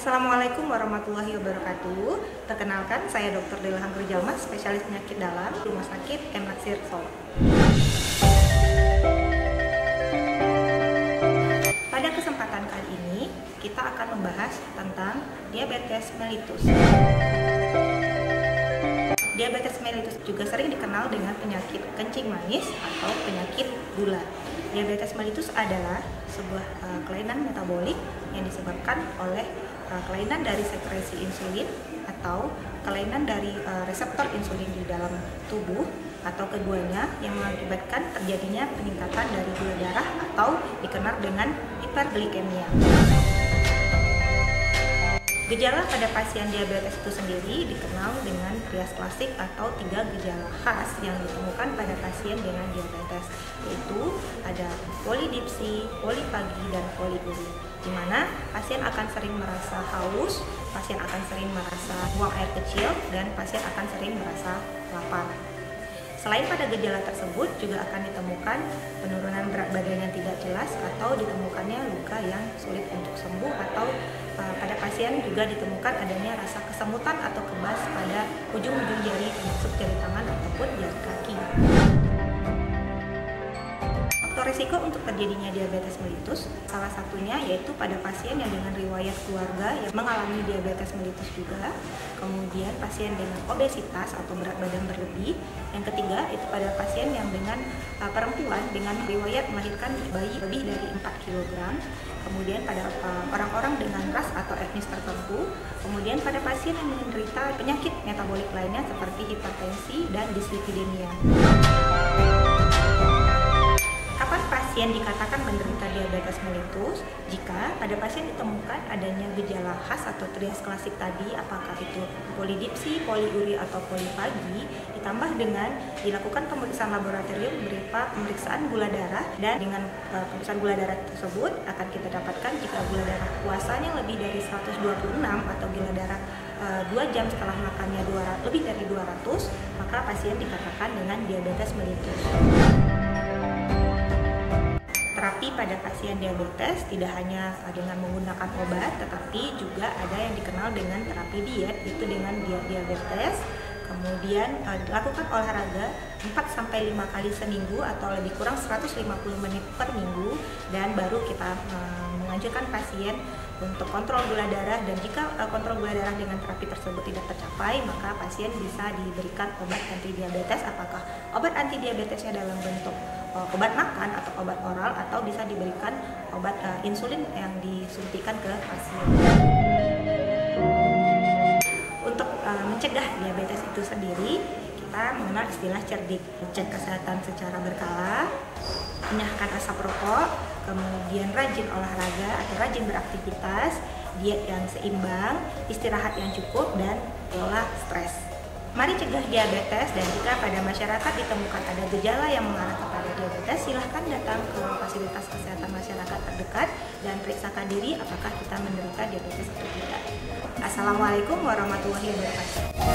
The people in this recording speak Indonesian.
Assalamualaikum warahmatullahi wabarakatuh. Perkenalkan, saya Dr. Dela Hangrijalma, spesialis penyakit dalam Rumah Sakit M. Natsir Solo. Pada kesempatan kali ini, kita akan membahas tentang diabetes mellitus. Diabetes mellitus juga sering dikenal dengan penyakit kencing manis atau penyakit gula. Diabetes mellitus adalah sebuah kelainan metabolik yang disebabkan oleh kelainan dari sekresi insulin atau kelainan dari reseptor insulin di dalam tubuh, atau keduanya yang mengakibatkan terjadinya peningkatan dari gula darah atau dikenal dengan hiperglikemia. Gejala pada pasien diabetes itu sendiri dikenal dengan trias klasik atau 3 gejala khas yang ditemukan pada pasien dengan diabetes, yaitu ada polidipsi, polipagi, dan poliuri, di mana pasien akan sering merasa haus, pasien akan sering merasa buang air kecil, dan pasien akan sering merasa lapar. Selain pada gejala tersebut, juga akan ditemukan penurunan berat badan yang tidak jelas atau ditemukannya luka yang sulit untuk sembuh, atau pada pasien juga ditemukan adanya rasa kesemutan atau kebas pada ujung-ujung jari, termasuk jari tangan ataupun jari kaki. Faktor risiko untuk terjadinya diabetes mellitus salah satunya yaitu pada pasien yang dengan riwayat keluarga yang mengalami diabetes mellitus juga, kemudian pasien dengan obesitas atau berat badan berlebih, yang ketiga itu pada pasien yang dengan perempuan dengan riwayat melahirkan bayi lebih dari 4 kg, kemudian pada orang-orang dengan ras atau etnis tertentu, kemudian pada pasien yang menderita penyakit metabolik lainnya seperti hipertensi dan dislipidemia. Kapan pasien dikatakan menderita diabetes mellitus? Jika pada pasien ditemukan adanya gejala khas atau trias klasik tadi, apakah itu polidipsi, poliuri, atau polipagi, ditambah dengan dilakukan pemeriksaan laboratorium berupa pemeriksaan gula darah, dan dengan pemeriksaan gula darah tersebut akan kita dapatkan jika gula darah puasanya lebih dari 126 atau gula darah 2 jam setelah makannya lebih dari 200, maka pasien dikatakan dengan diabetes mellitus. Terapi pada pasien diabetes tidak hanya dengan menggunakan obat, tetapi juga ada yang dikenal dengan terapi diet, yaitu dengan diet diabetes. Kemudian dilakukan olahraga 4-5 kali seminggu atau lebih kurang 150 menit per minggu, dan baru kita menganjurkan pasien untuk kontrol gula darah, dan jika kontrol gula darah dengan terapi tersebut tidak tercapai, maka pasien bisa diberikan obat antidiabetes, apakah obat antidiabetesnya dalam bentuk obat makan atau obat oral, atau bisa diberikan obat insulin yang disuntikan ke pasien. Untuk mencegah diabetes itu sendiri, kita mengenal istilah cerdik, cek kesehatan secara berkala, hindarkan asap rokok, kemudian rajin olahraga atau rajin beraktivitas, diet yang seimbang, istirahat yang cukup, dan kelola stres. Mari cegah diabetes, dan jika pada masyarakat ditemukan ada gejala yang mengarah kepada diabetes, silahkan datang ke fasilitas kesehatan masyarakat terdekat dan periksakan diri apakah kita menderita diabetes atau tidak. Assalamualaikum warahmatullahi wabarakatuh.